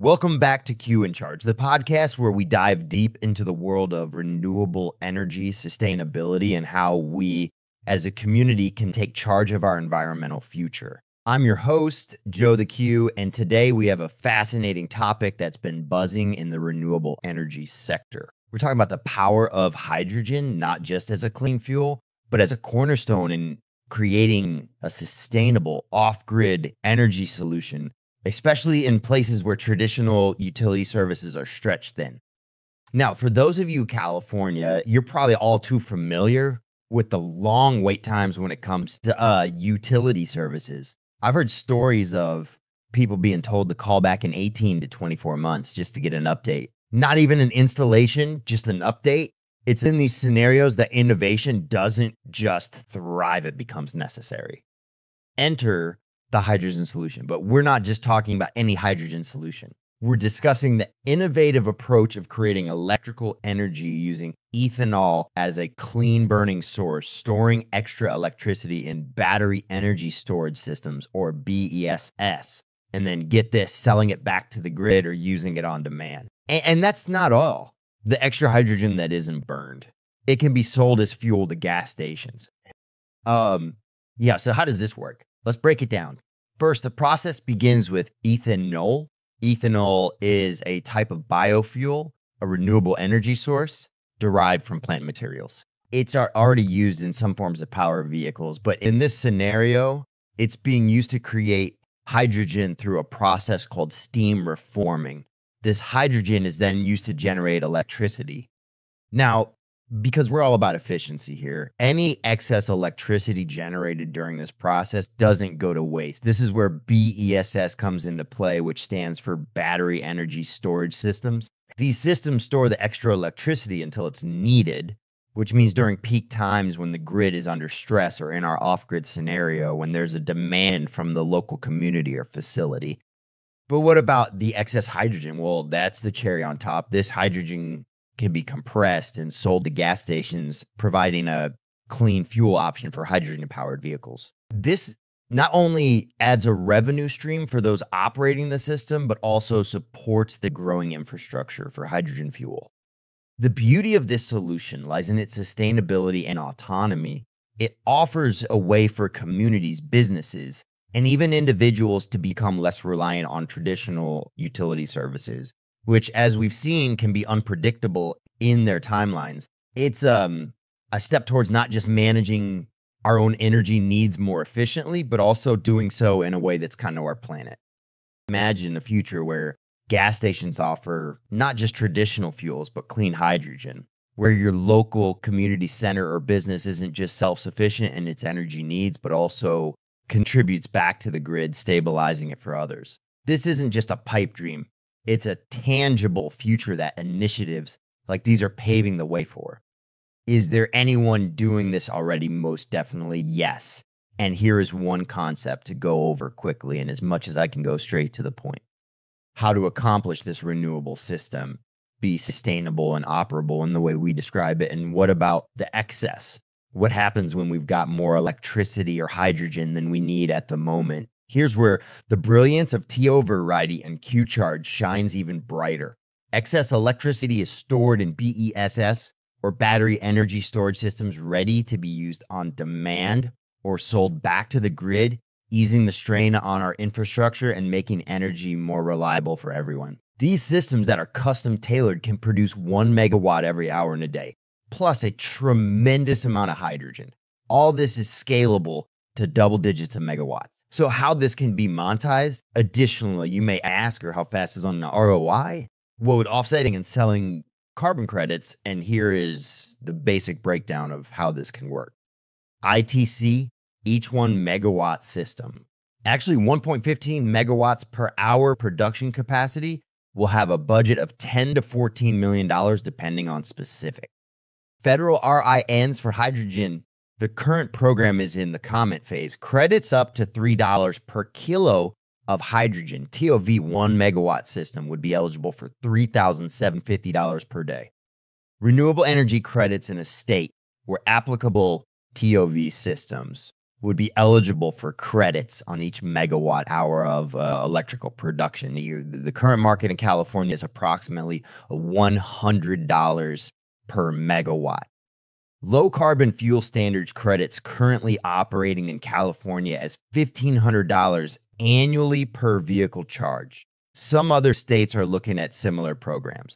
Welcome back to Q in Charge, the podcast where we dive deep into the world of renewable energy, sustainability, and how we as a community can take charge of our environmental future. I'm your host, Joe the Q, and today we have a fascinating topic that's been buzzing in the renewable energy sector. We're talking about the power of hydrogen, not just as a clean fuel, but as a cornerstone in creating a sustainable off-grid energy solution, especially in places where traditional utility services are stretched thin. Now, for those of you in California, you're probably all too familiar with the long wait times when it comes to utility services. I've heard stories of people being told to call back in 18 to 24 months just to get an update. Not even an installation, just an update. It's in these scenarios that innovation doesn't just thrive, it becomes necessary. Enter the hydrogen solution, but we're not just talking about any hydrogen solution. We're discussing the innovative approach of creating electrical energy using ethanol as a clean burning source, storing extra electricity in battery energy storage systems, or BESS, and then get this, selling it back to the grid or using it on demand. And that's not all. The extra hydrogen that isn't burned, it can be sold as fuel to gas stations. So how does this work? Let's break it down. First, the process begins with ethanol. Ethanol is a type of biofuel, a renewable energy source derived from plant materials. It's already used in some forms of power vehicles, but in this scenario, it's being used to create hydrogen through a process called steam reforming. This hydrogen is then used to generate electricity. Now, because we're all about efficiency here, any excess electricity generated during this process doesn't go to waste. This is where BESS comes into play, which stands for battery energy storage systems. These systems store the extra electricity until it's needed, which means during peak times when the grid is under stress, or in our off-grid scenario, when there's a demand from the local community or facility. But what about the excess hydrogen? Well, that's the cherry on top. This hydrogen can be compressed and sold to gas stations, providing a clean fuel option for hydrogen-powered vehicles. This not only adds a revenue stream for those operating the system, but also supports the growing infrastructure for hydrogen fuel. The beauty of this solution lies in its sustainability and autonomy. It offers a way for communities, businesses, and even individuals to become less reliant on traditional utility services, which, as we've seen, can be unpredictable in their timelines. It's a step towards not just managing our own energy needs more efficiently, but also doing so in a way that's kind of our planet. Imagine a future where gas stations offer not just traditional fuels, but clean hydrogen, where your local community center or business isn't just self-sufficient in its energy needs, but also contributes back to the grid, stabilizing it for others. This isn't just a pipe dream. It's a tangible future that initiatives like these are paving the way for. Is there anyone doing this already? Most definitely, yes. And here is one concept to go over quickly, and as much as I can go straight to the point. How to accomplish this renewable system, be sustainable and operable in the way we describe it, and what about the excess? What happens when we've got more electricity or hydrogen than we need at the moment? Here's where the brilliance of TO Viridi and Qcharge shines even brighter. Excess electricity is stored in BESS, or battery energy storage systems, ready to be used on demand or sold back to the grid, easing the strain on our infrastructure and making energy more reliable for everyone. These systems that are custom tailored can produce 1 megawatt every hour in a day, plus a tremendous amount of hydrogen. All this is scalable to double digits of megawatts. So how this can be monetized? Additionally, you may ask, or how fast is on the ROI? Well, with offsetting and selling carbon credits, and here is the basic breakdown of how this can work. ITC, each 1 megawatt system. Actually, 1.15 megawatts per hour production capacity will have a budget of $10 to $14 million depending on specific. Federal RINs for hydrogen. The current program is in the comment phase. Credits up to $3 per kilo of hydrogen. TOV 1 megawatt system would be eligible for $3,750 per day. Renewable energy credits in a state where applicable TOV systems would be eligible for credits on each megawatt hour of electrical production. The current market in California is approximately $100 per megawatt. Low carbon fuel standards credits currently operating in California as $1,500 annually per vehicle charged. Some other states are looking at similar programs.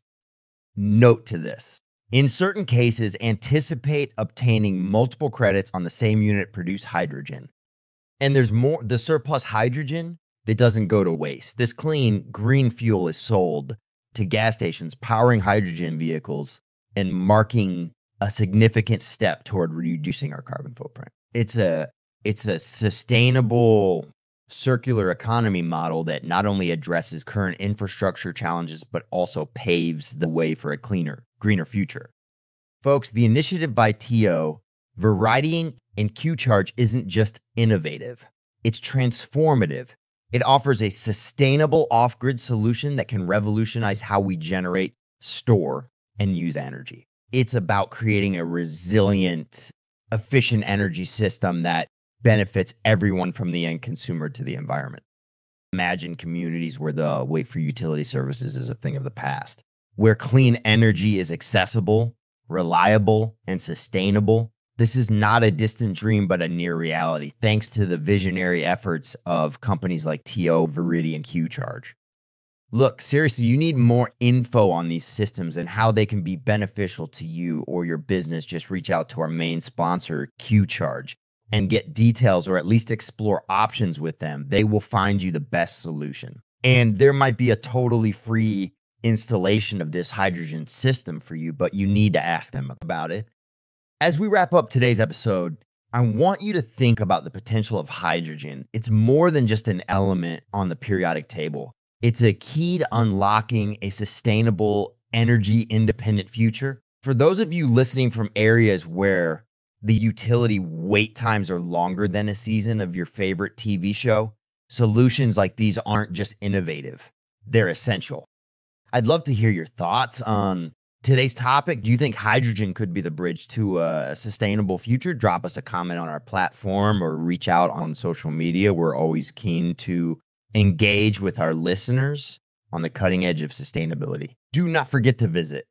Note to this: in certain cases, anticipate obtaining multiple credits on the same unit produced hydrogen. And there's more, the surplus hydrogen that doesn't go to waste. This clean green fuel is sold to gas stations powering hydrogen vehicles and marking a significant step toward reducing our carbon footprint. It's a sustainable circular economy model that not only addresses current infrastructure challenges, but also paves the way for a cleaner, greener future. Folks, the initiative by TO Viridi and Qcharge isn't just innovative, it's transformative. It offers a sustainable off-grid solution that can revolutionize how we generate, store, and use energy. It's about creating a resilient, efficient energy system that benefits everyone from the end consumer to the environment. Imagine communities where the wait for utility services is a thing of the past, where clean energy is accessible, reliable, and sustainable. This is not a distant dream, but a near reality, thanks to the visionary efforts of companies like TO Viridi and Qcharge. Look, seriously, you need more info on these systems and how they can be beneficial to you or your business. Just reach out to our main sponsor, Qcharge, and get details or at least explore options with them. They will find you the best solution. And there might be a totally free installation of this hydrogen system for you, but you need to ask them about it. As we wrap up today's episode, I want you to think about the potential of hydrogen. It's more than just an element on the periodic table. It's a key to unlocking a sustainable, energy-independent future. For those of you listening from areas where the utility wait times are longer than a season of your favorite TV show, solutions like these aren't just innovative, they're essential. I'd love to hear your thoughts on today's topic. Do you think hydrogen could be the bridge to a sustainable future? Drop us a comment on our platform or reach out on social media. We're always keen to engage with our listeners on the cutting edge of sustainability. Do not forget to visit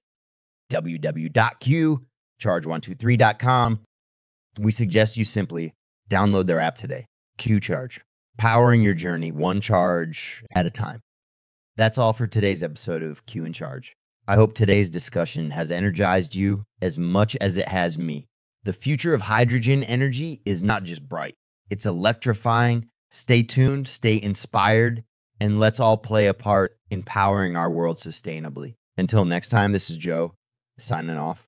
www.qcharge123.com. We suggest you simply download their app today. Qcharge, powering your journey one charge at a time. That's all for today's episode of Q and Charge. I hope today's discussion has energized you as much as it has me. The future of hydrogen energy is not just bright, it's electrifying. Stay tuned, stay inspired, and let's all play a part in powering our world sustainably. Until next time, this is Joe, signing off.